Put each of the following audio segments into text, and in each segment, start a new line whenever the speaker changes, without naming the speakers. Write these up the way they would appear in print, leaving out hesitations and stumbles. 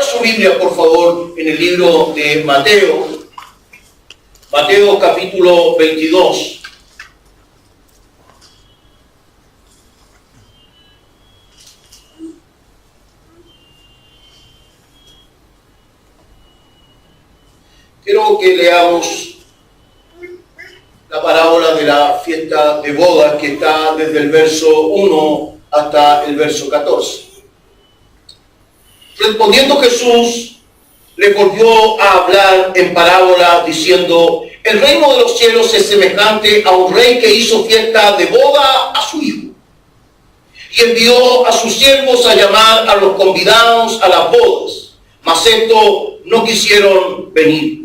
su Biblia, por favor, en el libro de Mateo. Mateo capítulo 22. Quiero que leamos la parábola de la fiesta de bodas, que está desde el verso 1 hasta el verso 14. Respondiendo Jesús, le volvió a hablar en parábola diciendo: el reino de los cielos es semejante a un rey que hizo fiesta de boda a su hijo, y envió a sus siervos a llamar a los convidados a las bodas, mas estos no quisieron venir.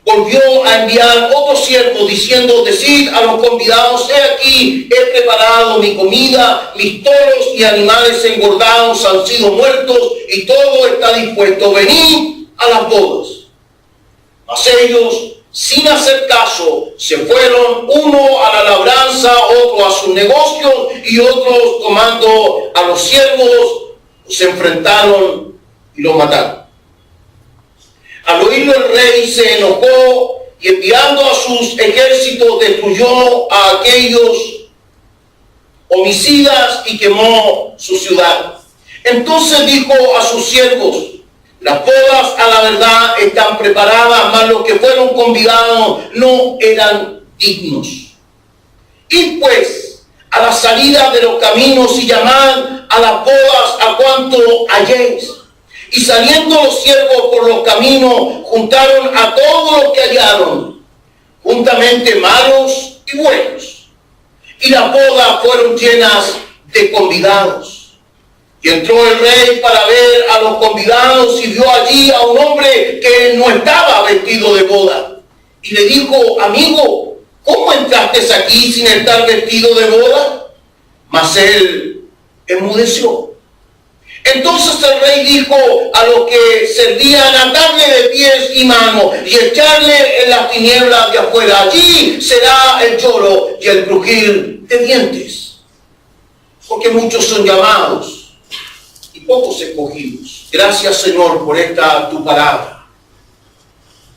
Volvió a enviar otro siervo diciendo: decid a los convidados, he aquí, he preparado mi comida, mis toros y animales engordados han sido muertos y todo está dispuesto, venid a las bodas. Mas ellos, sin hacer caso, se fueron, uno a la labranza, otro a sus negocios, y otros, tomando a los siervos, se enfrentaron y los mataron. Al oírlo el rey se enojó y enviando a sus ejércitos destruyó a aquellos homicidas y quemó su ciudad. Entonces dijo a sus siervos: las bodas a la verdad están preparadas, mas los que fueron convidados no eran dignos. Id pues a la salida de los caminos y llamad a las bodas a cuanto halléis. Y saliendo los siervos por los caminos, juntaron a todos los que hallaron, juntamente malos y buenos. Y las bodas fueron llenas de convidados. Y entró el rey para ver a los convidados y vio allí a un hombre que no estaba vestido de boda. Y le dijo: amigo, ¿cómo entraste aquí sin estar vestido de boda? Mas él enmudeció. Entonces el rey dijo a los que servían: atarle de pies y manos y echarle en las tinieblas de afuera. Allí será el lloro y el crujir de dientes. Porque muchos son llamados y pocos escogidos. Gracias, Señor, por esta tu palabra.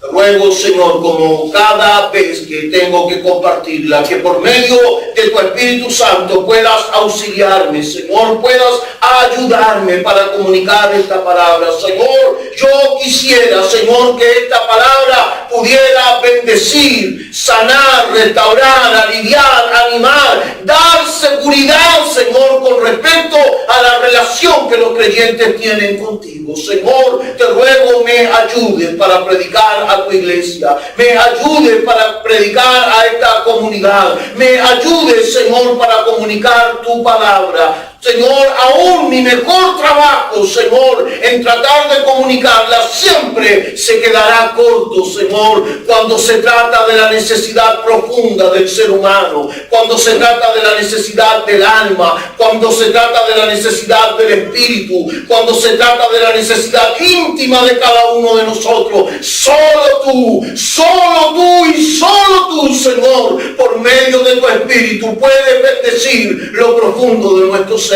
Te ruego, Señor, como cada vez que tengo que compartirla, que por medio de tu Espíritu Santo puedas auxiliarme, Señor, puedas ayudarme para comunicar esta palabra. Señor, yo quisiera, Señor, que esta palabra pudiera bendecir, sanar, restaurar, aliviar, animar, dar seguridad, Señor, con respecto a la relación que los creyentes tienen contigo. Señor, te ruego me ayudes para predicar a tu iglesia, me ayude para predicar a esta comunidad, me ayude, Señor, para comunicar tu palabra. Señor, aún mi mejor trabajo, Señor, en tratar de comunicarla siempre se quedará corto, Señor, cuando se trata de la necesidad profunda del ser humano, cuando se trata de la necesidad del alma, cuando se trata de la necesidad del espíritu, cuando se trata de la necesidad íntima de cada uno de nosotros. Solo tú y solo tú, Señor, por medio de tu espíritu puedes bendecir lo profundo de nuestro ser.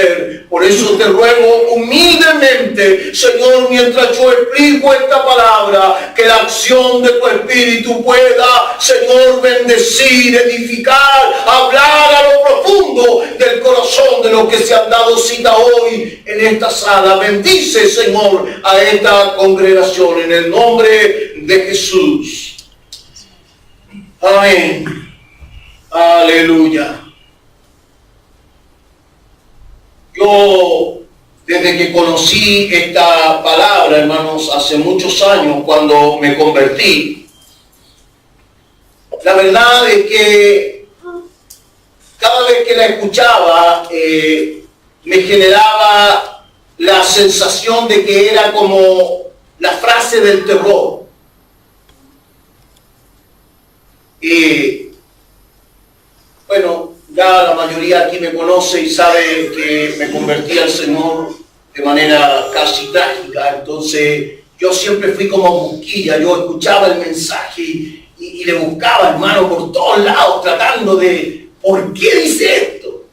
Por eso te ruego humildemente, Señor, mientras yo explico esta palabra, que la acción de tu Espíritu pueda, Señor, bendecir, edificar, hablar a lo profundo del corazón de los que se han dado cita hoy en esta sala. Bendice, Señor, a esta congregación en el nombre de Jesús. Amén. Aleluya. Yo, desde que conocí esta palabra, hermanos, hace muchos años, cuando me convertí, la verdad es que cada vez que la escuchaba, me generaba la sensación de que era como la frase del terror. Bueno, ya la mayoría aquí me conoce y sabe que me convertí al Señor de manera casi trágica. Entonces yo siempre fui como busquilla. Yo escuchaba el mensaje y le buscaba, hermano, por todos lados, tratando de, ¿por qué dice esto?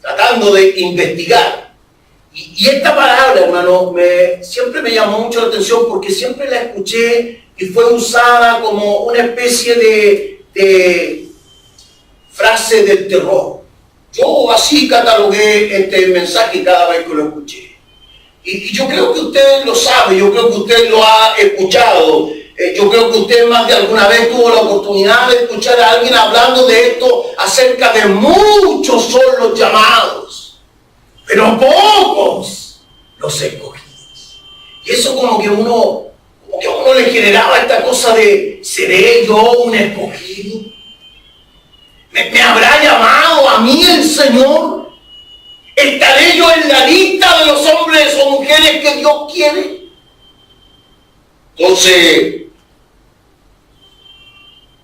Tratando de investigar. Y esta palabra, hermano, siempre me llamó mucho la atención porque siempre la escuché y fue usada como una especie de frase del terror. Yo así catalogué este mensaje cada vez que lo escuché. Y yo creo que usted lo sabe, yo creo que usted lo ha escuchado. Yo creo que usted más de alguna vez tuvo la oportunidad de escuchar a alguien hablando de esto acerca de muchos son los llamados, pero pocos los escogidos. Y eso como que a uno le generaba esta cosa de, ¿seré yo un escogido? ¿Me habrá llamado a mí el Señor? ¿Estaré yo en la lista de los hombres o mujeres que Dios quiere? Entonces,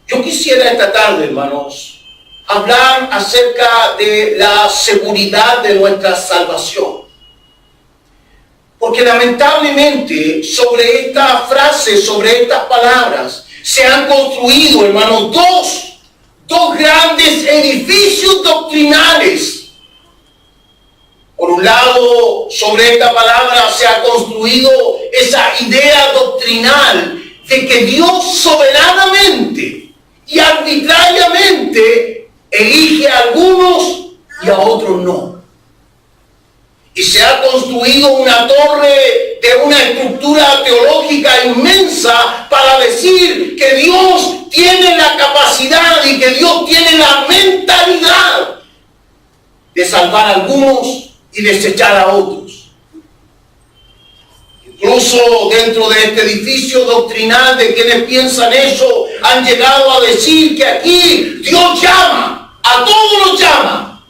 yo quisiera esta tarde, hermanos, hablar acerca de la seguridad de nuestra salvación. Porque lamentablemente sobre esta frase, sobre estas palabras, se han construido, hermanos, dos grandes edificios doctrinales. Por un lado, sobre esta palabra se ha construido esa idea doctrinal de que Dios soberanamente y arbitrariamente elige a algunos y a otros no. Y se ha construido una torre de una estructura teológica inmensa para decir que Dios tiene la capacidad y que Dios tiene la mentalidad de salvar a algunos y desechar a otros. Incluso dentro de este edificio doctrinal de quienes piensan eso, han llegado a decir que aquí Dios llama, a todos los llama.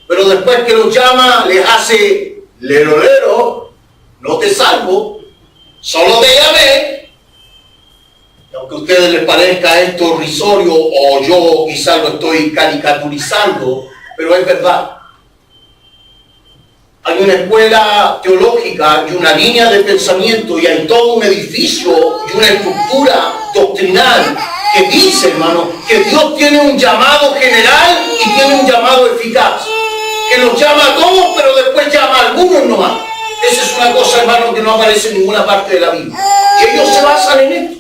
Pero después que los llama, les hace lero, lero, no te salvo, solo te llamé. Y aunque a ustedes les parezca esto risorio, o yo quizás lo estoy caricaturizando, pero es verdad. Hay una escuela teológica y una línea de pensamiento y hay todo un edificio y una estructura doctrinal que dice, hermano, que Dios tiene un llamado general y tiene un llamado eficaz. Que los llama a todos, pero después llama a algunos nomás. Esa es una cosa, hermano, que no aparece en ninguna parte de la Biblia. Y ellos se basan en esto.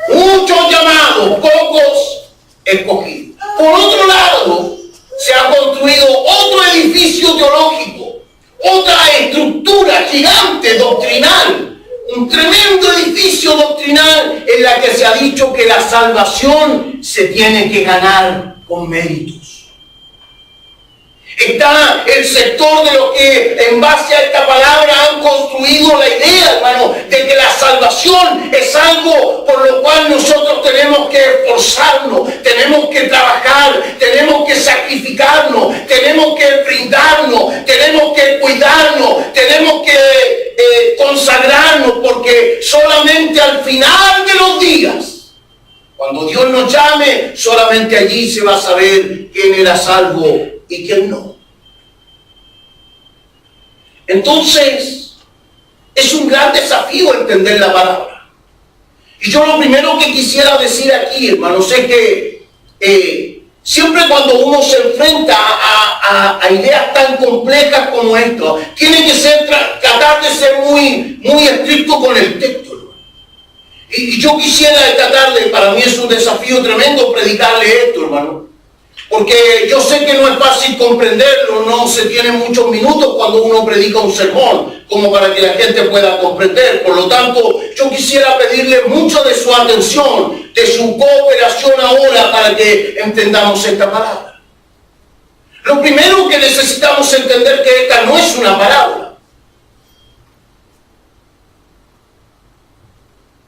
Muchos llamados, pocos escogidos. Por otro lado, se ha construido otro edificio teológico, otra estructura gigante doctrinal, un tremendo edificio doctrinal en la que se ha dicho que la salvación se tiene que ganar con méritos. Está el sector de los que en base a esta palabra han construido la idea, hermano, de que la salvación es algo por lo cual nosotros tenemos que esforzarnos, tenemos que trabajar, tenemos que sacrificarnos, tenemos que brindarnos, tenemos que cuidarnos, tenemos que consagrarnos, porque solamente al final de los días, cuando Dios nos llame, solamente allí se va a saber quién era salvo y quién no. Entonces, es un gran desafío entender la palabra. Y yo lo primero que quisiera decir aquí, hermanos, es que siempre cuando uno se enfrenta a ideas tan complejas como esto, tiene que tratar de ser muy estricto con el texto, hermano. Y yo quisiera esta tarde, para mí es un desafío tremendo predicarle esto, hermano. Porque yo sé que no es fácil comprenderlo, no se tienen muchos minutos cuando uno predica un sermón, como para que la gente pueda comprender. Por lo tanto, yo quisiera pedirle mucho de su atención, de su cooperación ahora para que entendamos esta palabra. Lo primero que necesitamos entender es que esta no es una parábola.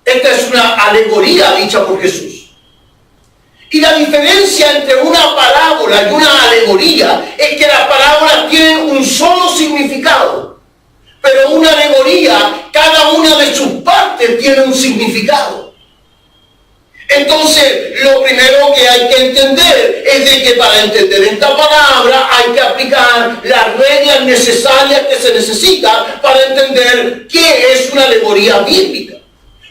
Esta es una alegoría dicha por Jesús. Y la diferencia entre una parábola y una alegoría es que las parábolas tienen un solo significado, pero una alegoría, cada una de sus partes tiene un significado. Entonces, lo primero que hay que entender es de que para entender esta palabra hay que aplicar las reglas necesarias que se necesitan para entender qué es una alegoría bíblica.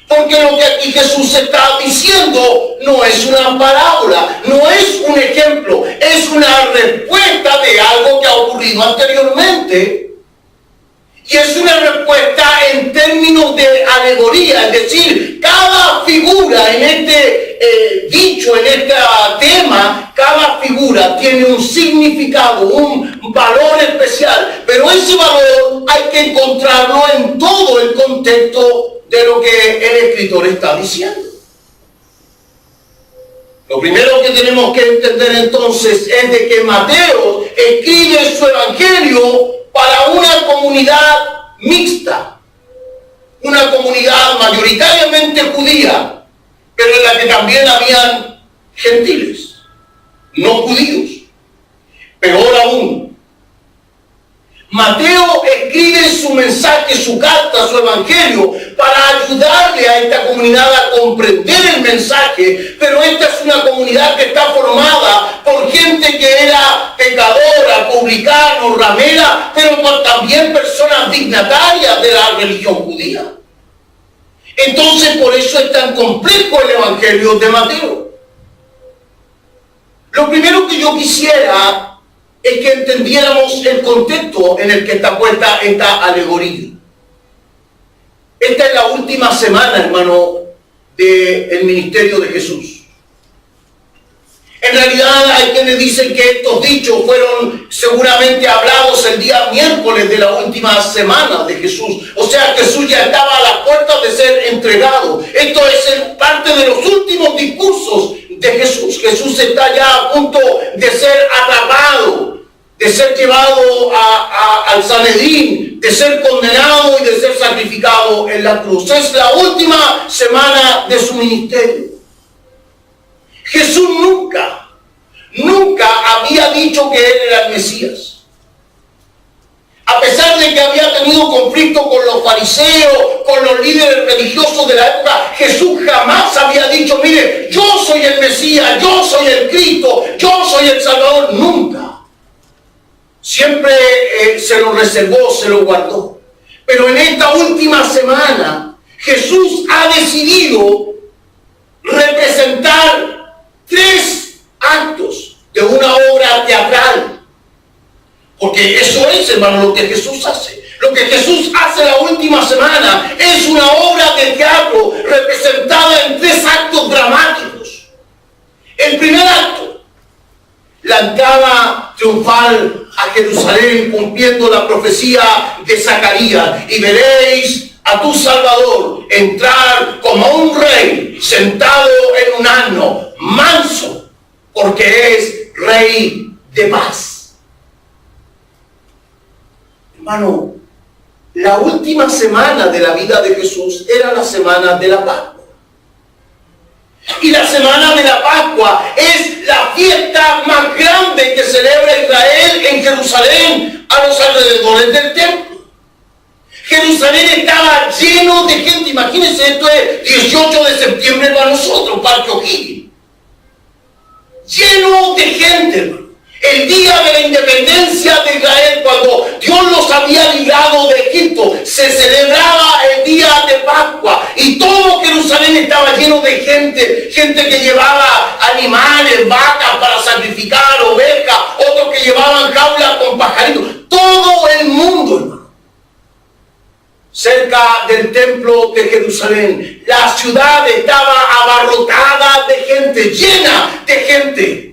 Porque lo que aquí Jesús está diciendo no es una parábola, no es un ejemplo, es una respuesta de algo que ha ocurrido anteriormente Y es una respuesta en términos de alegoría, es decir, cada figura en este dicho, en este tema, cada figura tiene un significado, un valor especial, pero ese valor hay que encontrarlo en todo el contexto de lo que el escritor está diciendo. Lo primero que tenemos que entender entonces es de que Mateo escribe su evangelio para una comunidad mixta, una comunidad mayoritariamente judía, pero en la que también habían gentiles, no judíos. Peor aún, Mateo escribe su mensaje, su carta, su evangelio, para ayudarle a esta comunidad a comprender el mensaje, pero esta es una comunidad que está formada por gente que era pecadora, publicano, ramera, pero también personas dignatarias de la religión judía. Entonces, por eso es tan complejo el evangelio de Mateo. Lo primero que yo quisiera es que entendiéramos el contexto en el que está puesta esta alegoría. Esta es la última semana, hermano, del ministerio de Jesús. En realidad hay quienes dicen que estos dichos fueron seguramente hablados el día miércoles de la última semana de Jesús. O sea, Jesús ya estaba a las puertas de ser entregado. Esto es parte de los últimos discursos de Jesús. Jesús está ya a punto de ser atrapado, de ser llevado al Sanedrín, de ser condenado y de ser sacrificado en la cruz. Es la última semana de su ministerio. Jesús nunca había dicho que Él era el Mesías. A pesar de que había tenido conflicto con los fariseos, con los líderes religiosos de la época, Jesús jamás había dicho, mire, yo soy el Mesías, yo soy el Cristo, yo soy el Salvador. Nunca. Siempre se lo reservó, se lo guardó. Pero en esta última semana, Jesús ha decidido representar 3 actos de una obra teatral. Porque eso es, hermano, lo que Jesús hace. Lo que Jesús hace la última semana es una obra de teatro representada en 3 actos dramáticos. El primer acto, la entrada triunfal a Jerusalén, cumpliendo la profecía de Zacarías. Y veréis a tu Salvador entrar como un rey, sentado en un asno, manso, porque es rey de paz. Hermano, la última semana de la vida de Jesús era la semana de la Pascua. Y la semana de la Pascua es la fiesta más grande que celebra Israel en Jerusalén, a los alrededores del templo. Jerusalén estaba lleno de gente. Imagínense, esto es 18 de septiembre para nosotros, Parque O'Higgins. Lleno de gente, hermano. El día de la independencia de Israel, cuando Dios los había librado de Egipto, se celebraba el día de Pascua y todo Jerusalén estaba lleno de gente que llevaba animales, vacas para sacrificar, ovejas, otros que llevaban jaulas con pajaritos, todo el mundo, hermano. Cerca del templo de Jerusalén, la ciudad estaba abarrotada de gente, llena de gente.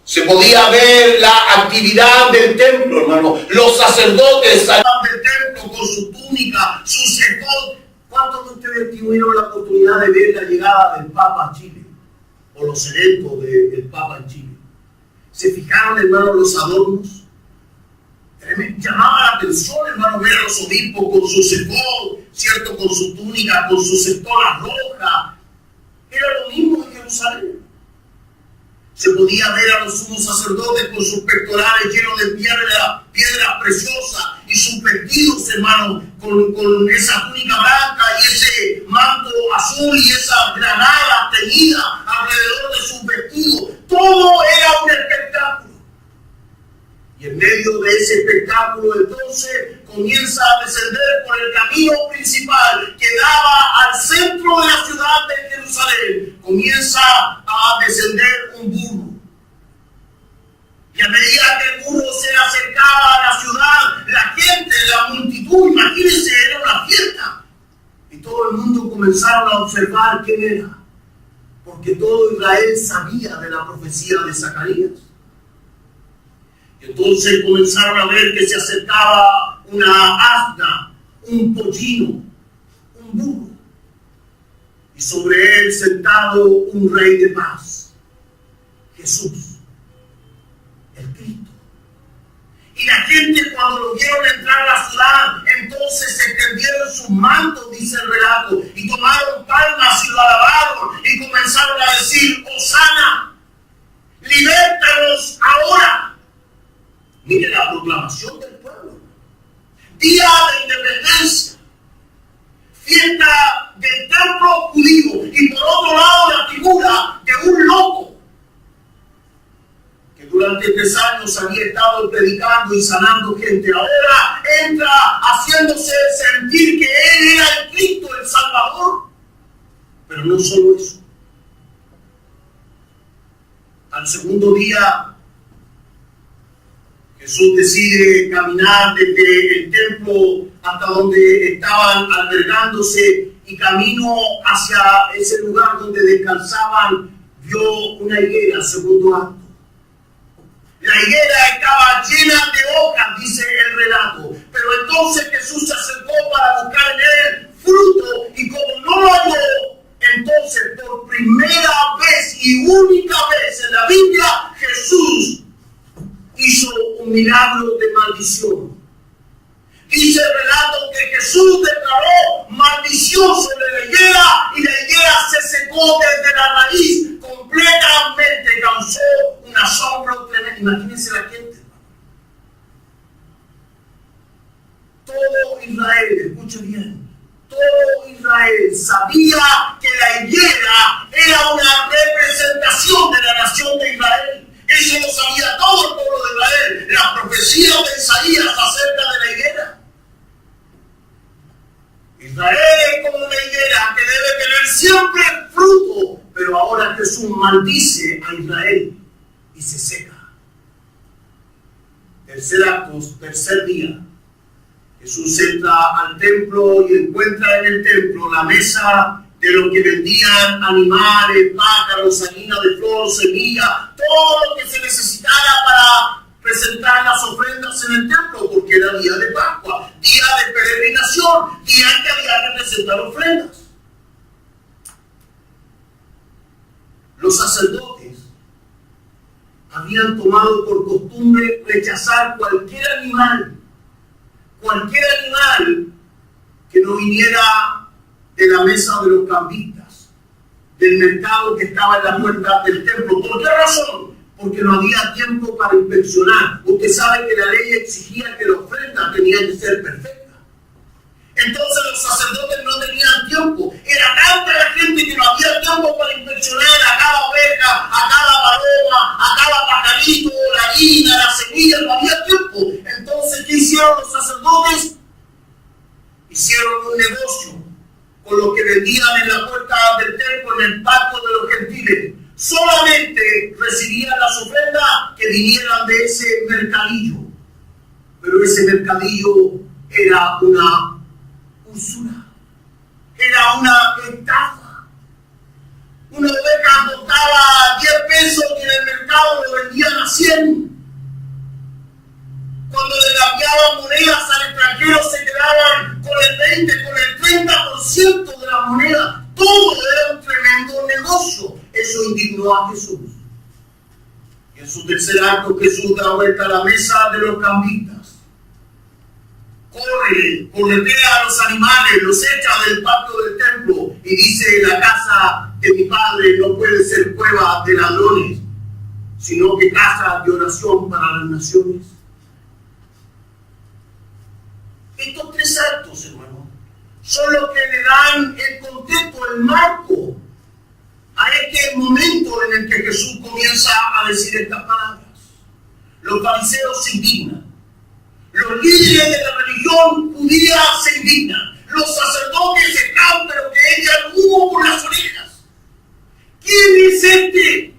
Se podía ver la actividad del templo, hermano. Los sacerdotes salían del templo con su túnica, su cetón. ¿Cuántos de ustedes tuvieron la oportunidad de ver la llegada del Papa a Chile? O los eventos del Papa en Chile. ¿Se fijaron, hermano, los adornos? Llamaba la atención, hermano, ver a los obispos con su cetón, ¿cierto? Con su túnica, con su cetona roja. Era lo mismo en Jerusalén. Se podía ver a los sumos sacerdotes con sus pectorales llenos de piedras preciosas y sus vestidos, hermano, con esa túnica blanca y ese manto azul y esa granada teñida alrededor de sus vestidos. Todo era un espectáculo. Y en medio de ese espectáculo, entonces, comienza a descender por el camino principal que daba al centro de la ciudad de Jerusalén. Comienza a descender un burro. Y a medida que el burro se acercaba a la ciudad, la gente, la multitud, comenzaron a observar quién era, porque todo Israel sabía de la profecía de Zacarías. Y entonces comenzaron a ver que se acercaba una asna, un pollino, un burro, y sobre él sentado un rey de paz, Jesús, el Cristo. Y la gente, cuando lo vieron entrar a la ciudad, entonces se extendieron sus mantos, dice el relato, y tomaron palmas y lo alabaron y comenzaron a decir: Hosana, libértanos ahora. Mire la proclamación del pueblo. Día de independencia, fiesta del templo judío, y por otro lado la figura de un loco que durante 3 años había estado predicando y sanando gente. Ahora entra haciéndose sentir que él era el Cristo, el Salvador. Pero no solo eso. Al segundo día, Jesús decide caminar desde el templo hasta donde estaban albergándose, y camino hacia ese lugar donde descansaban, vio una higuera, segundo acto. La higuera estaba llena de hojas, dice el relato, pero entonces Jesús se acercó para buscar en él fruto, y como no lo halló, entonces por primera vez y única vez en la Biblia, Jesús hizo un milagro de maldición. Dice el relato que Jesús declaró maldición sobre la higuera, y la higuera se secó desde la raíz completamente, causó un asombro tremendo. Imagínense la gente. Todo Israel, escuche bien, todo Israel sabía que la higuera era una representación de la nación de Israel. Eso lo sabía todo el pueblo de Israel. La profecía de Isaías acerca de la higuera. Israel es como una higuera que debe tener siempre fruto, pero ahora Jesús maldice a Israel y se seca. Tercer acto, tercer día. Jesús entra al templo y encuentra en el templo la mesa de lo que vendían: animales, pájaros, harina de flor, semilla, todo lo que se necesitara para presentar las ofrendas en el templo, porque era día de Pascua, día de peregrinación, día en que había que presentar ofrendas. Los sacerdotes habían tomado por costumbre rechazar cualquier animal que no viniera de la mesa de los cambistas, del mercado que estaba en la puerta del templo. ¿Por qué razón? Porque no había tiempo para inspeccionar. Usted sabe que la ley exigía que la ofrenda tenía que ser perfecta. Entonces los sacerdotes no tenían tiempo. Era tanta la gente que no había tiempo para inspeccionar a cada oveja, a cada paloma, a cada pajarito, la harina, la semilla. No había tiempo. Entonces, ¿qué hicieron los sacerdotes? Hicieron un negocio con lo que vendían en la puerta del templo, en el patio de los gentiles. Solamente recibían las ofrendas que vinieran de ese mercadillo. Pero ese mercadillo era una usura, era una estafa. Una oveja costaba 10 pesos y en el mercado lo vendían a 100. Cuando le cambiaban monedas al extranjero, se quedaban con el 20, con el 30% de la moneda. Todo era un tremendo negocio. Eso indignó a Jesús. Y en su tercer acto, Jesús da vuelta a la mesa de los cambistas. Corretea a los animales, los echa del patio del templo y dice: la casa de mi padre no puede ser cueva de ladrones, sino que casa de oración para las naciones. Estos 3 actos, hermano, son los que le dan el contexto, el marco a este momento en el que Jesús comienza a decir estas palabras. Los fariseos se indignan. Los líderes de la religión judía se indignan. Los sacerdotes están, pero que echan humo por las orejas. ¿Quién es este?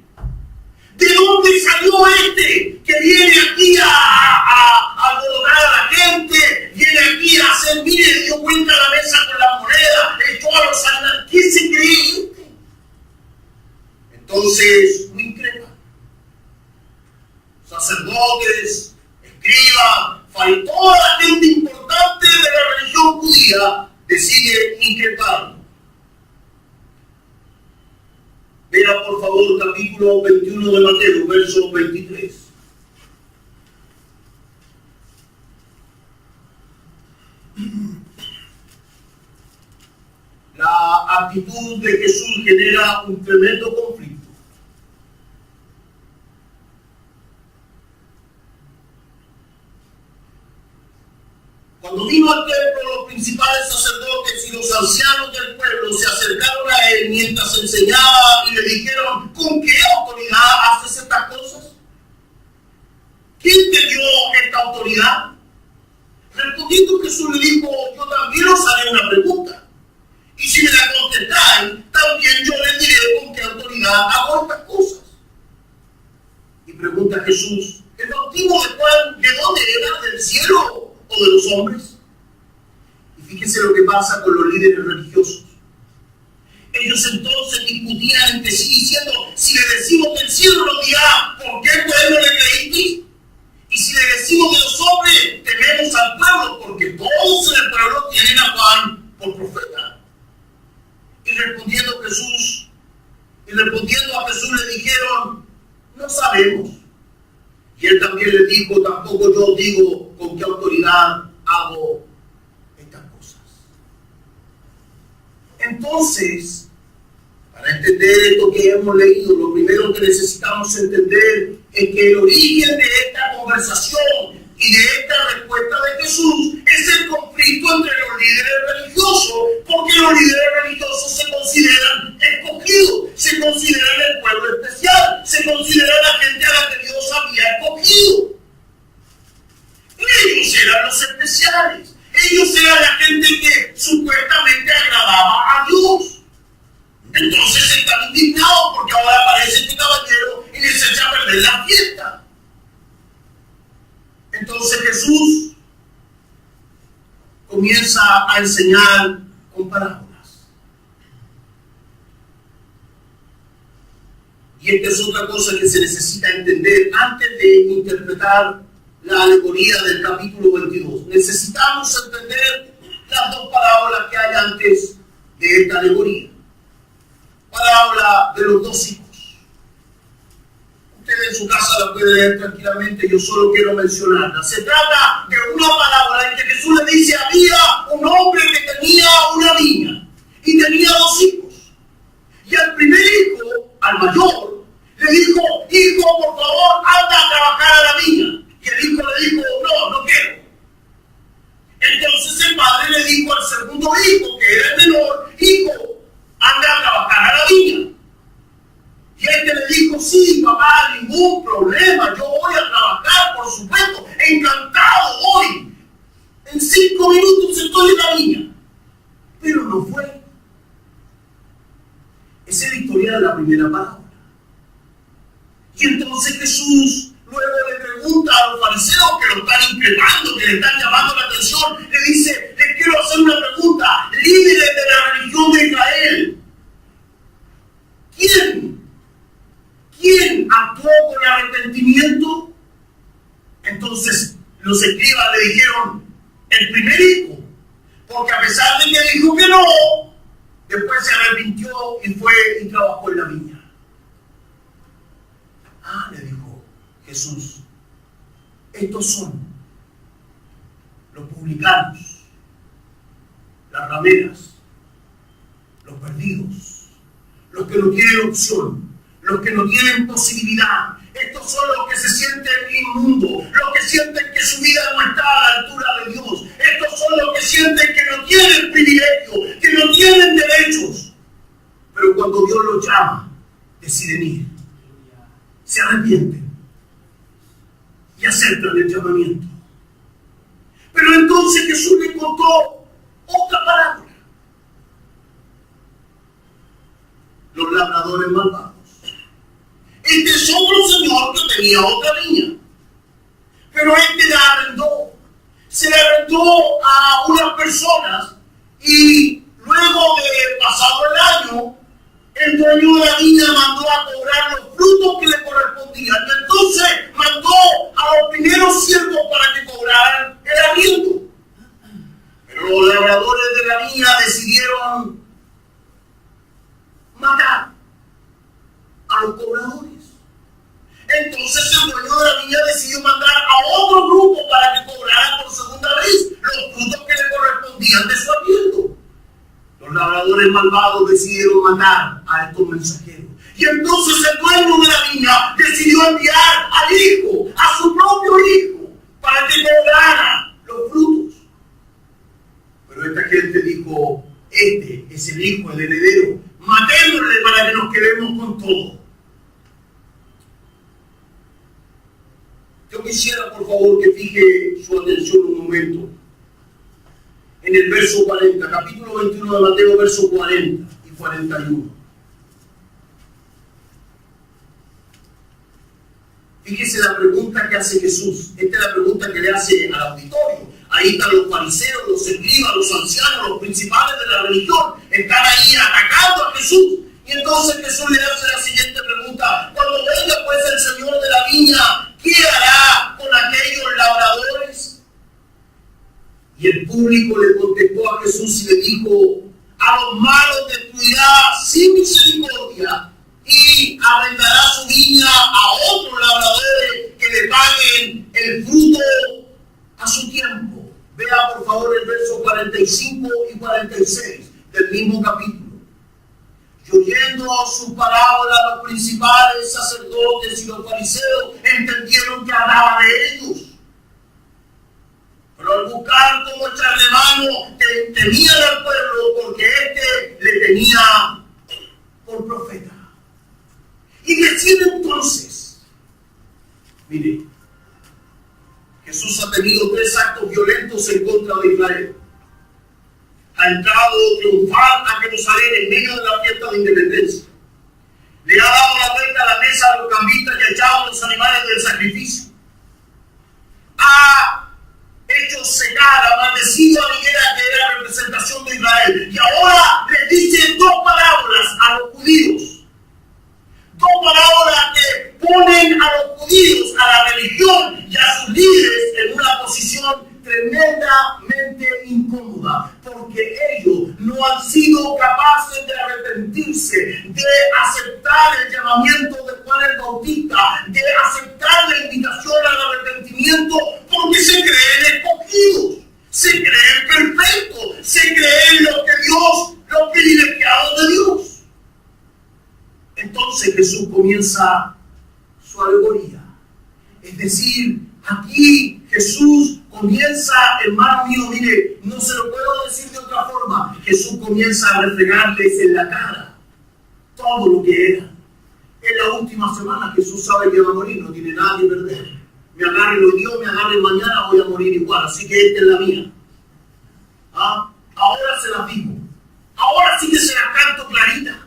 ¿De dónde salió este que viene aquí a alborotar a la gente? Viene aquí a hacer, mire, dio vuelta a la mesa con la moneda, echó a los animales. le sigue inquietando. Vea por favor capítulo 21 de Mateo, verso 23. La actitud de Jesús genera un tremendo conflicto. Cuando vino al templo, los principales sacerdotes y los ancianos del pueblo se acercaron a él mientras enseñaba y le dijeron: ¿con qué autoridad haces estas cosas? ¿Quién te dio esta autoridad? Respondiendo Jesús le dijo: yo también os haré una pregunta. Y si me la contestáis, también yo les diré con qué autoridad hago estas cosas. Y pregunta Jesús: ¿el bautismo de Juan de dónde era? ¿Del cielo o de los hombres? Y fíjense lo que pasa con los líderes religiosos. Ellos entonces discutían entre sí diciendo: si le decimos del cielo, nos dirá: ¿por qué pueblo le creísteis? Y si le decimos de los hombres, tememos al pueblo, porque todos en el pueblo tienen a Juan por profeta. Y respondiendo a Jesús le dijeron: no sabemos. Y él también les dijo: tampoco yo os digo con qué autoridad hago estas cosas. Entonces, para entender esto que hemos leído, lo primero que necesitamos entender es que el origen de esta conversación y de esta respuesta de Jesús es el conflicto entre los líderes religiosos, porque los líderes religiosos se consideran escogidos, se consideran el pueblo especial, se consideran la gente a la que Dios había escogido. Ellos eran los especiales, ellos eran la gente que supuestamente agradaba a Dios. Entonces están indignados porque ahora aparece este caballero y les echa a perder la fiesta. Entonces Jesús comienza a enseñar con parábolas. Y esta es otra cosa que se necesita entender antes de interpretar la alegoría del capítulo 22. Necesitamos entender las dos parábolas que hay antes de esta alegoría. Parábola de los dos hijos. Usted en su casa la puede leer tranquilamente, yo solo quiero mencionarla. Se trata de una parábola en que Jesús le dice: había un hombre que tenía una viña y tenía dos hijos. Y al primer hijo, al mayor, le dijo: hijo, por favor, anda a trabajar a la viña. Y el hijo le dijo: no quiero. Entonces el padre le dijo al segundo hijo, que era el menor: hijo, anda a trabajar a la viña. Y este le dijo: sí, papá, ningún problema, yo voy a trabajar, por supuesto, encantado voy. En 5 minutos estoy en la viña. Pero no fue. Esa es la historia de la primera parábola. Y entonces Jesús luego le pregunta a los fariseos que lo están increpando, que le están llamando la atención, le dice: les quiero hacer una pregunta, líderes de la religión de Israel, ¿quién actuó con arrepentimiento? Entonces los escribas le dijeron: el primer hijo, porque a pesar de que dijo que no, después se arrepintió y fue y trabajó en la viña. Le dijo Jesús: estos son los publicanos, las rameras, los perdidos, los que no tienen opción, los que no tienen posibilidad. Estos son los que se sienten inmundos, los que sienten que su vida no está a la altura de Dios. Estos son los que sienten que no tienen privilegio, que no tienen derechos. Pero cuando Dios los llama, deciden ir, se arrepienten y aceptan el llamamiento. Pero entonces Jesús le contó otra parábola: los labradores malvados. Este es otro señor que tenía otra viña, pero este la arrendó. Se la arrendó a unas personas y luego de pasado el año, el dueño de la viña mandó a cobrar los frutos que le correspondían. Y entonces mandó a los primeros siervos para que cobraran el arriendo. Pero los labradores de la viña decidieron matar a los cobradores. Entonces el dueño de la viña decidió mandar a otro grupo para que cobrara por segunda vez los frutos que le correspondían de su arriendo. Los labradores malvados decidieron matar a estos mensajeros. Y entonces el dueño de la viña decidió enviar al hijo, a su propio hijo, para que cobrara los frutos. Pero esta gente dijo: este es el hijo, el heredero, matémosle para que nos quedemos con todo. Yo quisiera, por favor, que fije su atención un momento en el verso 40, capítulo 21 de Mateo, verso 40 y 41. Fíjese la pregunta que hace Jesús. Esta es la pregunta que le hace al auditorio. Ahí están los fariseos, los escribas, los ancianos, los principales de la religión. Están ahí atacando a Jesús. Y entonces Jesús le hace la siguiente pregunta: cuando venga pues el Señor de la viña, ¿qué hará con aquellos labradores? Y el público le contestó a Jesús y le dijo: a los malos destruirá sin misericordia y arrendará su viña a otros labradores que le paguen el fruto a su tiempo. Vea por favor el verso 45 y 46 del mismo capítulo. Y oyendo su parábola, los principales sacerdotes y los fariseos entendieron que hablaba de ellos. Pero al buscar cómo echarle mano, temían al pueblo porque éste le tenía por profeta. Y deciden entonces: mire, Jesús ha tenido 3 actos violentos en contra de Israel. Ha entrado triunfal a Jerusalén en medio de la fiesta de independencia. Le ha dado la vuelta a la mesa a los cambistas y ha echado los animales del sacrificio. Ha hecho secar, ha maldecido a la higuera que era representación de Israel. Y ahora les dice 2 parábolas a los judíos. 2 parábolas que ponen a los judíos, a la religión y a sus líderes en una posición tremendamente incómoda, porque ellos no han sido capaces de arrepentirse, de aceptar el llamamiento de Juan el Bautista, de aceptar la invitación al arrepentimiento, porque se creen escogidos, se creen perfectos, se creen los privilegiados de Dios. Entonces Jesús comienza su alegoría. Es decir, aquí Jesús comienza, hermano mío, mire, no se lo puedo decir de otra forma. Jesús comienza a refregarles en la cara todo lo que era. En la última semana Jesús sabe que va a morir, no tiene nada que perder. Me agarren hoy Dios, me agarren mañana, voy a morir igual. Así que esta es la mía. Ahora se la digo. Ahora sí que se la canto clarita.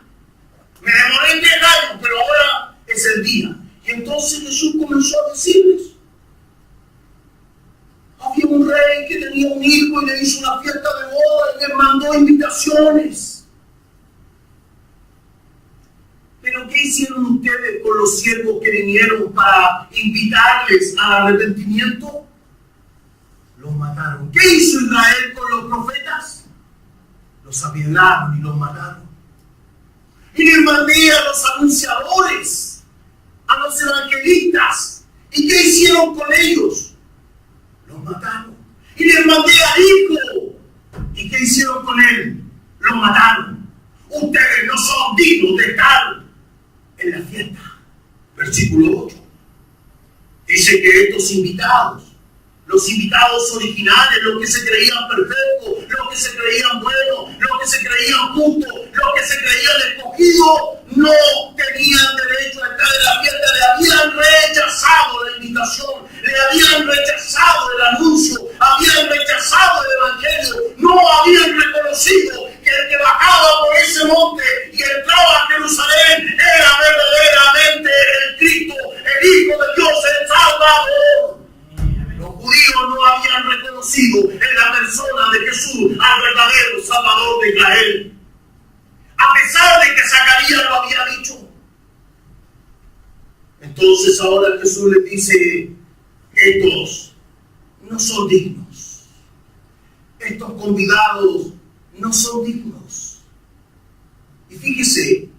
Me demoré en 10 años, pero ahora es el día. Y entonces Jesús comenzó a decirles: había un rey que tenía un hijo y le hizo una fiesta de boda y le mandó invitaciones. Pero ¿qué hicieron ustedes con los siervos que vinieron para invitarles al arrepentimiento? Los mataron. ¿Qué hizo Israel con los profetas? Los apedrearon y los mataron. Y les mandé a los anunciadores, a los evangelistas. ¿Y qué hicieron con ellos? Los mataron. Y les mandé al hijo. ¿Y qué hicieron con él? Los mataron. Ustedes no son dignos de estar en la fiesta. Versículo 8. Dice que estos invitados, los invitados originales, los que se creían perfectos, los que se creían buenos, los que se creían justos, los que se creían escogidos, no tenían derecho a estar en la fiesta. Le habían rechazado la invitación, le habían rechazado el anuncio, habían rechazado el evangelio, no habían reconocido que el que bajaba por ese monte y entraba a Jerusalén era verdaderamente el Cristo, el Hijo de Dios, el Salvador. Los judíos no habían reconocido en la persona de Jesús al verdadero Salvador de Israel, a pesar de que Zacarías lo había dicho. Entonces ahora Jesús les dice: estos no son dignos. Estos convidados no son dignos. Y fíjese,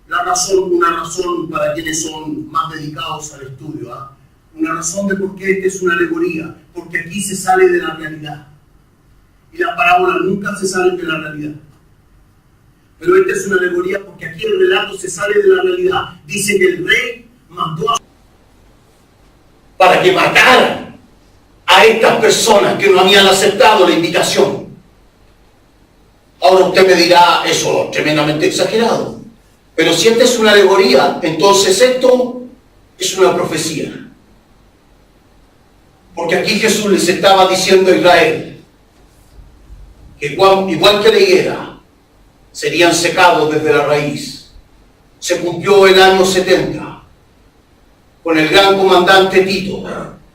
una razón para quienes son más dedicados al estudio, una razón de por qué esta es una alegoría, porque aquí se sale de la realidad. Y las parábolas nunca se salen de la realidad. Pero esta es una alegoría porque aquí el relato se sale de la realidad. Dice que el rey mandó para que mataran a estas personas que no habían aceptado la invitación. Ahora usted me dirá, eso es tremendamente exagerado. Pero si esta es una alegoría, entonces esto es una profecía. Porque aquí Jesús les estaba diciendo a Israel que igual que la higuera, serían secados desde la raíz. Se cumplió el año 70 con el gran comandante Tito,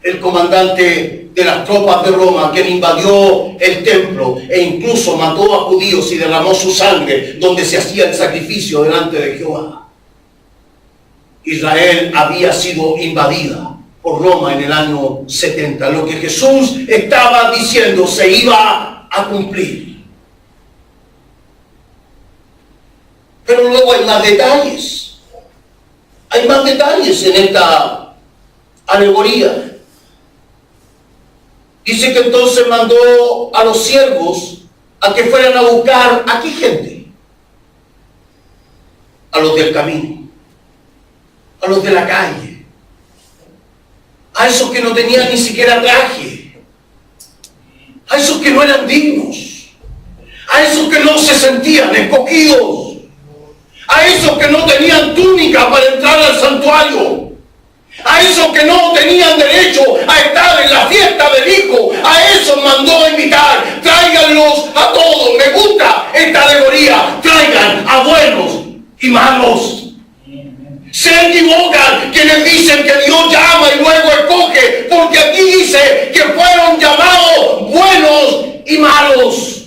el comandante de las tropas de Roma, quien invadió el templo e incluso mató a judíos y derramó su sangre donde se hacía el sacrificio delante de Jehová. Israel había sido invadida por Roma en el año 70. Lo que Jesús estaba diciendo se iba a cumplir. Pero luego hay más detalles. Hay más detalles en esta alegoría. Dice que entonces mandó a los siervos a que fueran a buscar ¿a qué gente? A los del camino, a los de la calle, a esos que no tenían ni siquiera traje, a esos que no eran dignos, a esos que no se sentían escogidos, a esos que no tenían túnica para entrar al santuario, a esos que no tenían derecho a estar en la fiesta del Hijo, a esos mandó a invitar. Tráiganlos a todos. Me gusta esta alegoría. Traigan a buenos y malos. Se equivocan quienes dicen que Dios llama y luego escoge, porque aquí dice que fueron llamados buenos y malos.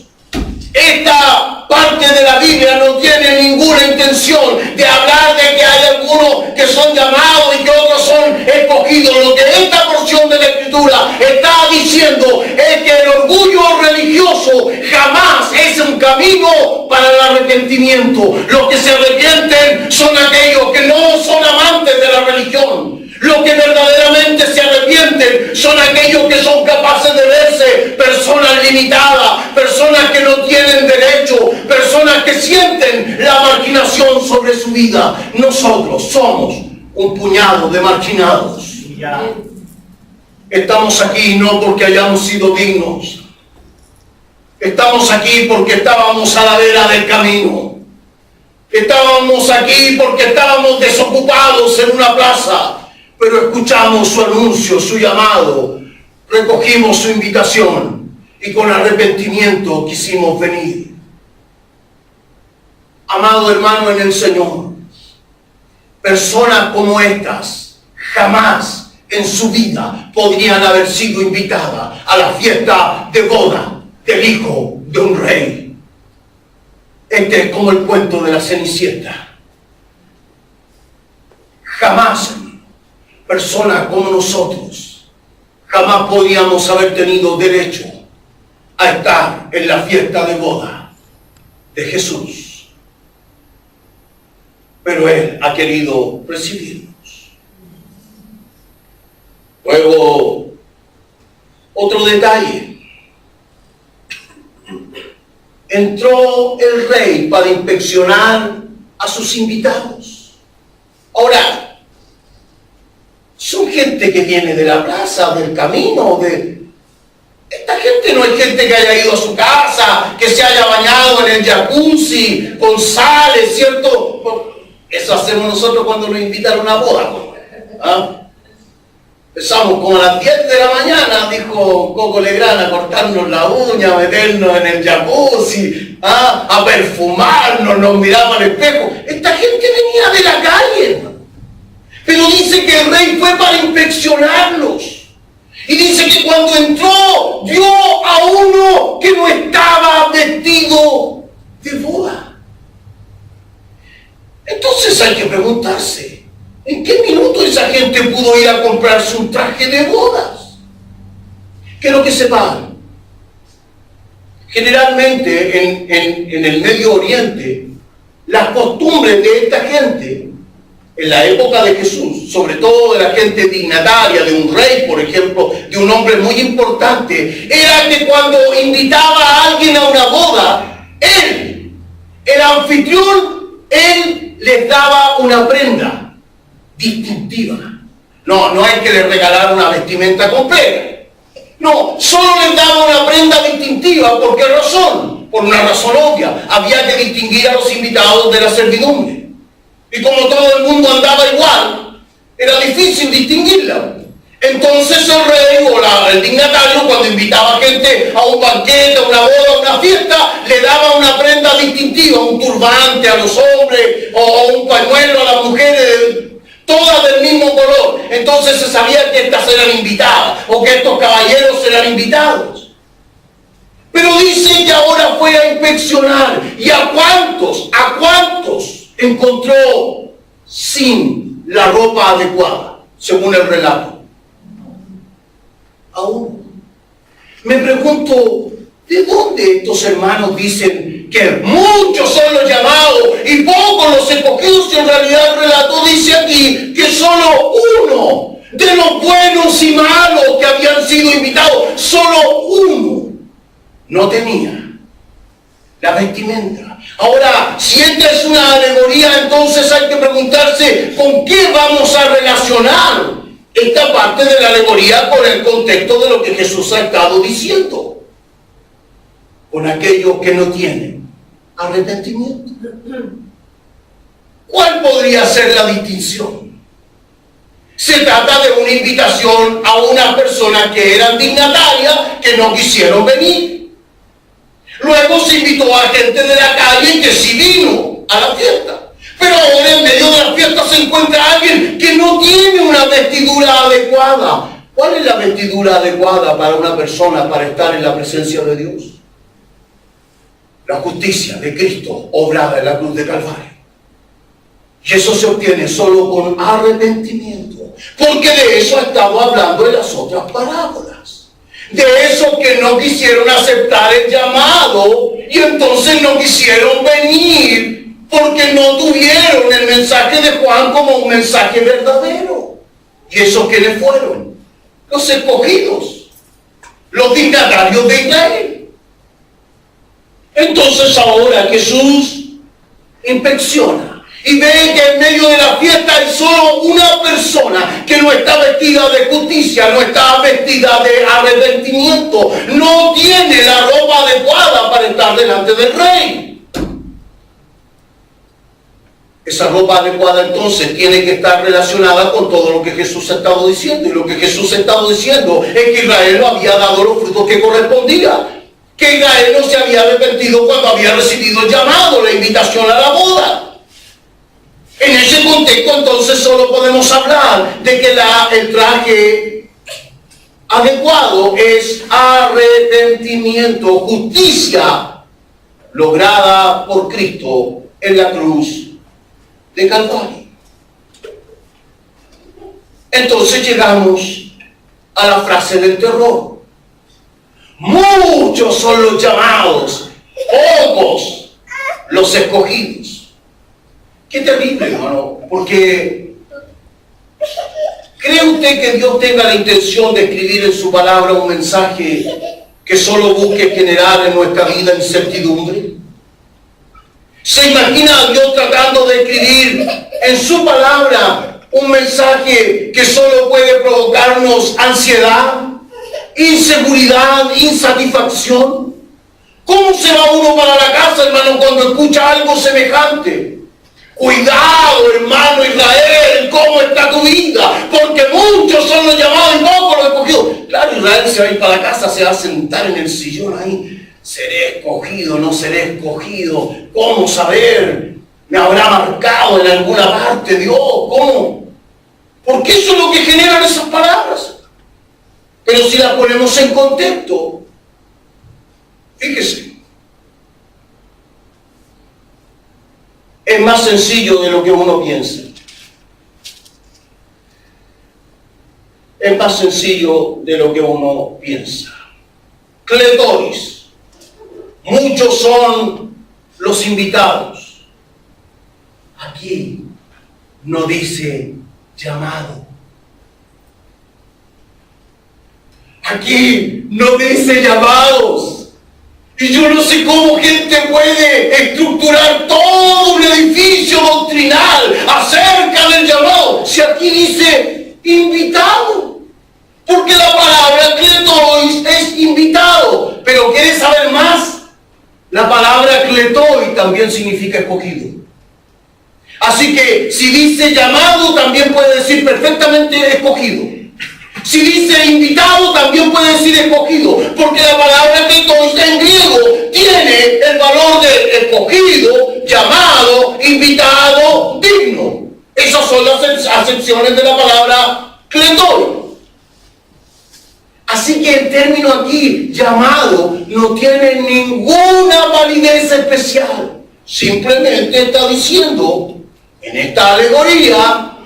Esta parte de la Biblia no tiene ninguna intención de hablar de que hay algunos que son llamados y que otros son escogidos. Lo que esta porción de la Escritura está diciendo es que el orgullo religioso jamás es un camino para el arrepentimiento. Los que se arrepienten son aquellos que no son amantes de la religión. Los que verdaderamente se arrepienten son aquellos que son capaces de verse personas limitadas, personas que no tienen derecho, personas que sienten la marginación sobre su vida. Nosotros somos un puñado de marginados. Estamos aquí no porque hayamos sido dignos. Estamos aquí porque estábamos a la vera del camino. Estábamos aquí porque estábamos desocupados en una plaza. Pero escuchamos su anuncio, su llamado, recogimos su invitación y con arrepentimiento quisimos venir. Amado hermano en el Señor, personas como estas jamás en su vida podrían haber sido invitadas a la fiesta de boda del hijo de un rey. Este es como el cuento de la Cenicienta. Jamás personas como nosotros jamás podíamos haber tenido derecho a estar en la fiesta de boda de Jesús. Pero Él ha querido recibirnos. Luego, otro detalle. Entró el rey para inspeccionar a sus invitados. Ahora, son gente que viene de la plaza, del camino, Esta gente no es gente que haya ido a su casa, que se haya bañado en el jacuzzi, con sales, ¿cierto? Eso hacemos nosotros cuando nos invitan a una boda. Empezamos como a las 10 de la mañana, dijo Coco Legrand, a cortarnos la uña, a meternos en el jacuzzi, a perfumarnos, nos miramos al espejo. Esta gente venía de la calle, hermano. Pero dice que el rey fue para inspeccionarlos. Y dice que cuando entró, vio a uno que no estaba vestido de boda. Entonces hay que preguntarse, ¿en qué minuto esa gente pudo ir a comprarse un traje de bodas? Quiero que sepan Generalmente en el Medio Oriente, las costumbres de esta gente, en la época de Jesús, sobre todo de la gente dignataria, de un rey, por ejemplo, de un hombre muy importante, era que cuando invitaba a alguien a una boda, él, el anfitrión, él les daba una prenda distintiva. No es que les regalara una vestimenta completa. No, solo les daba una prenda distintiva. ¿Por qué razón? Por una razón obvia. Había que distinguir a los invitados de la servidumbre. Y como todo el mundo andaba igual, era difícil distinguirla. Entonces el rey o el dignatario, cuando invitaba gente a un banquete, a una boda, a una fiesta, le daba una prenda distintiva, un turbante a los hombres o un pañuelo a las mujeres, todas del mismo color. Entonces se sabía que estas eran invitadas o que estos caballeros eran invitados. Pero dice que ahora fue a inspeccionar. ¿Y a cuántos encontró sin la ropa adecuada, según el relato? A uno. Me pregunto, ¿de dónde estos hermanos dicen que muchos son los llamados y pocos los escogidos? Y en realidad el relato dice aquí que solo uno de los buenos y malos que habían sido invitados, solo uno no tenía la vestimenta. Ahora, si esta es una alegoría, entonces hay que preguntarse con qué vamos a relacionar esta parte de la alegoría con el contexto de lo que Jesús ha estado diciendo. Con aquellos que no tienen arrepentimiento. ¿Cuál podría ser la distinción? Se trata de una invitación a unas personas que eran dignatarias, que no quisieron venir. Luego se invitó a gente de la calle que sí vino a la fiesta. Pero ahora en medio de la fiesta se encuentra alguien que no tiene una vestidura adecuada. ¿Cuál es la vestidura adecuada para una persona para estar en la presencia de Dios? La justicia de Cristo obrada en la cruz de Calvario. Y eso se obtiene solo con arrepentimiento. Porque de eso ha estado hablando en las otras parábolas. De esos que no quisieron aceptar el llamado y entonces no quisieron venir porque no tuvieron el mensaje de Juan como un mensaje verdadero. ¿Y esos quiénes fueron? Los escogidos, los dignatarios de Israel. Entonces ahora Jesús inspecciona y ve que en medio de la fiesta hay solo una persona que no está vestida de justicia, no está vestida de arrepentimiento, no tiene la ropa adecuada para estar delante del rey. Esa ropa adecuada entonces tiene que estar relacionada con todo lo que Jesús ha estado diciendo. Y lo que Jesús ha estado diciendo es que Israel no había dado los frutos que correspondían. Que Israel no se había arrepentido cuando había recibido el llamado, la invitación a la boda. En ese contexto entonces solo podemos hablar de que el traje adecuado es arrepentimiento, justicia lograda por Cristo en la cruz de Calvario. Entonces llegamos a la frase del terror. Muchos son los llamados, pocos los escogidos. Qué terrible, hermano, porque ¿cree usted que Dios tenga la intención de escribir en su palabra un mensaje que solo busque generar en nuestra vida incertidumbre? ¿Se imagina a Dios tratando de escribir en su palabra un mensaje que solo puede provocarnos ansiedad, inseguridad, insatisfacción? ¿Cómo se va uno para la casa, hermano, cuando escucha algo semejante? Cuidado, hermano Israel, ¿cómo está tu vida? Porque muchos son los llamados y pocos los escogidos. Claro, Israel se va a ir para la casa, se va a sentar en el sillón ahí. ¿Seré escogido? ¿No seré escogido? ¿Cómo saber? ¿Me habrá marcado en alguna parte Dios? ¿Cómo? Porque eso es lo que generan esas palabras. Pero si las ponemos en contexto, fíjese, es más sencillo de lo que uno piensa. Es más sencillo de lo que uno piensa. Cletoris Muchos son los invitados. Aquí no dice llamado. Aquí no dice llamados. Y yo no sé cómo gente puede estructurar todo un edificio doctrinal acerca del llamado, si aquí dice invitado. Porque la palabra kletois es invitado. Pero ¿quieres saber más? La palabra kletois también significa escogido. Así que si dice llamado, también puede decir perfectamente escogido. Si dice invitado, también puede decir escogido, porque la palabra kletois en griego tiene el valor de escogido, llamado, invitado, digno. Esas son las acepciones de la palabra kletois. Así que el término aquí, llamado, no tiene ninguna validez especial. Simplemente está diciendo, en esta alegoría,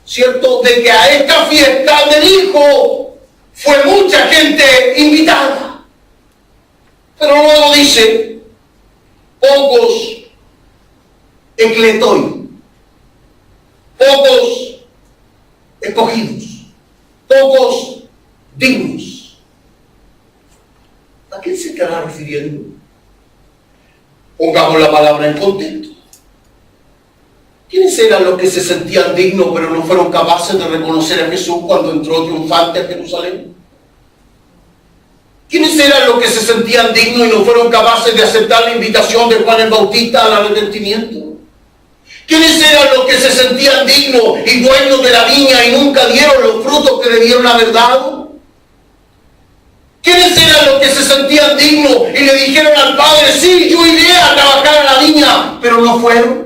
¿cierto?, de que a esta fiesta del Hijo fue mucha gente invitada. Pero luego dice, pocos ekletoi, pocos escogidos, pocos dignos. ¿A quién se estará refiriendo? Pongamos la palabra en contexto. ¿Quiénes eran los que se sentían dignos pero no fueron capaces de reconocer a Jesús cuando entró triunfante a Jerusalén? ¿Quiénes eran los que se sentían dignos y no fueron capaces de aceptar la invitación de Juan el Bautista al arrepentimiento? ¿Quiénes eran los que se sentían dignos y dueños de la viña y nunca dieron los frutos que debieron haber dado? ¿Quiénes eran los que se sentían dignos y le dijeron al Padre, sí, yo iré a trabajar a la viña, pero no fueron?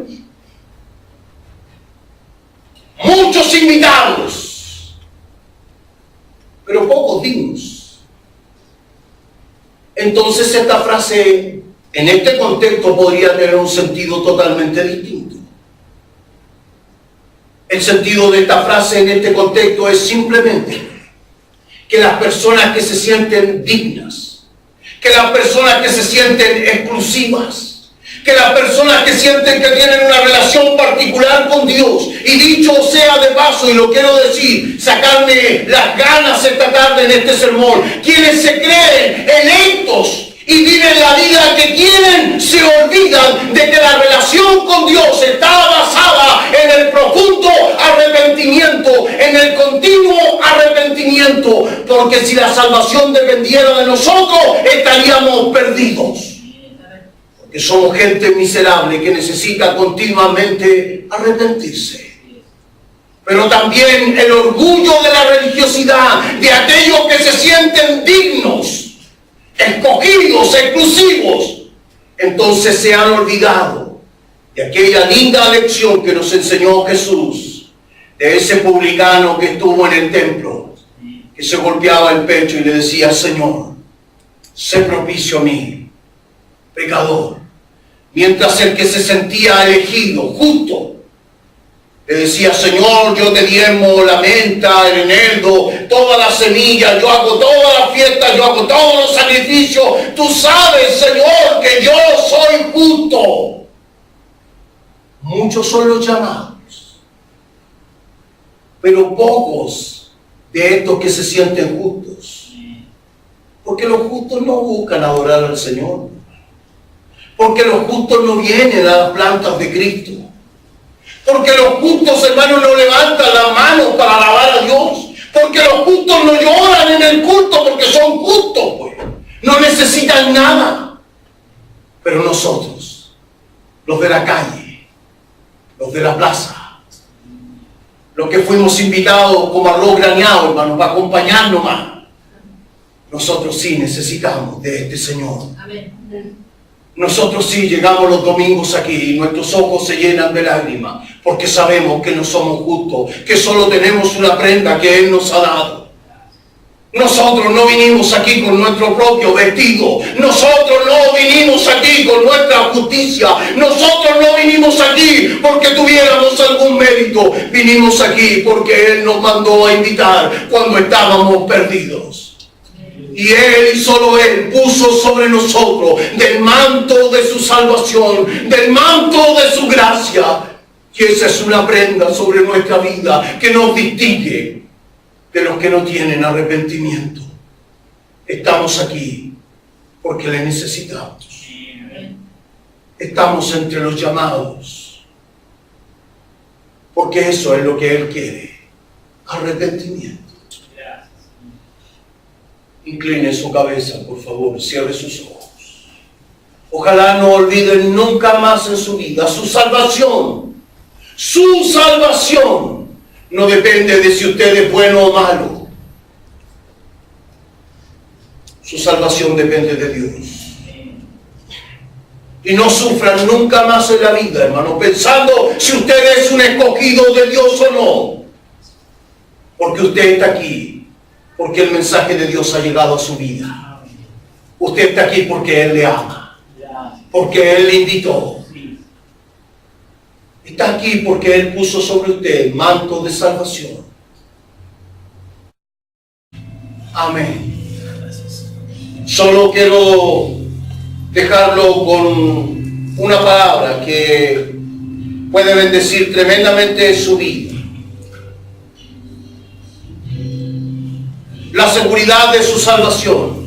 Muchos invitados, pero pocos dignos. Entonces esta frase, en este contexto, podría tener un sentido totalmente distinto. El sentido de esta frase en este contexto es simplemente que las personas que se sienten dignas, que las personas que se sienten exclusivas, que las personas que sienten que tienen una relación particular con Dios, y dicho sea de paso, y lo quiero decir, sacarme las ganas esta tarde en este sermón, quienes se creen electos y viven la vida que quieren, se olvidan de que la relación con Dios está basada en el profundo arrepentimiento, en el continuo arrepentimiento, porque si la salvación dependiera de nosotros, estaríamos perdidos. Porque somos gente miserable que necesita continuamente arrepentirse. Pero también el orgullo de la religiosidad, de aquellos que se sienten dignos, escogidos, exclusivos, entonces se han olvidado de aquella linda lección que nos enseñó Jesús, de ese publicano que estuvo en el templo, que se golpeaba el pecho y le decía, Señor, sé propicio a mí, pecador. Mientras el que se sentía elegido, justo, le decía, Señor, yo te diezmo la menta, el eneldo, todas las semillas, yo hago todas las fiestas, yo hago todos los sacrificios. Tú sabes, Señor, que yo soy justo. Muchos son los llamados, pero pocos de estos que se sienten justos. Porque los justos no buscan adorar al Señor. Porque los justos no vienen a las plantas de Cristo. Porque los justos, hermanos, no levantan las manos para alabar a Dios. Porque los justos no lloran en el culto porque son justos, pues. No necesitan nada. Pero nosotros, los de la calle, los de la plaza, los que fuimos invitados como arroz graneado, hermanos, para acompañarnos más, nosotros sí necesitamos de este Señor. Amén. Nosotros sí llegamos los domingos aquí y nuestros ojos se llenan de lágrimas porque sabemos que no somos justos, que solo tenemos una prenda que Él nos ha dado. Nosotros no vinimos aquí con nuestro propio vestido. Nosotros no vinimos aquí con nuestra justicia. Nosotros no vinimos aquí porque tuviéramos algún mérito. Vinimos aquí porque Él nos mandó a invitar cuando estábamos perdidos. Y Él y solo Él puso sobre nosotros del manto de su salvación, del manto de su gracia. Y esa es una prenda sobre nuestra vida que nos distingue de los que no tienen arrepentimiento. Estamos aquí porque le necesitamos. Estamos entre los llamados porque eso es lo que Él quiere. Arrepentimiento. Incline su cabeza, por favor, cierre sus ojos. Ojalá no olviden nunca más en su vida su salvación. Su salvación no depende de si usted es bueno o malo. Su salvación depende de Dios. Y no sufran nunca más en la vida, hermano, pensando si usted es un escogido de Dios o no. Porque usted está aquí, porque el mensaje de Dios ha llegado a su vida. Usted está aquí porque Él le ama, porque Él le invitó. Está aquí porque Él puso sobre usted el manto de salvación. Amén. Solo quiero dejarlo con una palabra que puede bendecir tremendamente su vida. La seguridad de su salvación.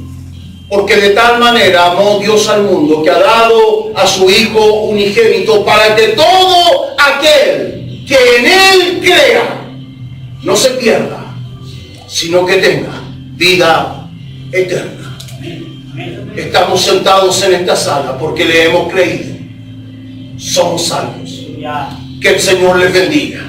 Porque de tal manera amó Dios al mundo que ha dado a su Hijo unigénito para que todo aquel que en Él crea no se pierda, sino que tenga vida eterna. Estamos sentados en esta sala porque le hemos creído. Somos salvos. Que el Señor les bendiga.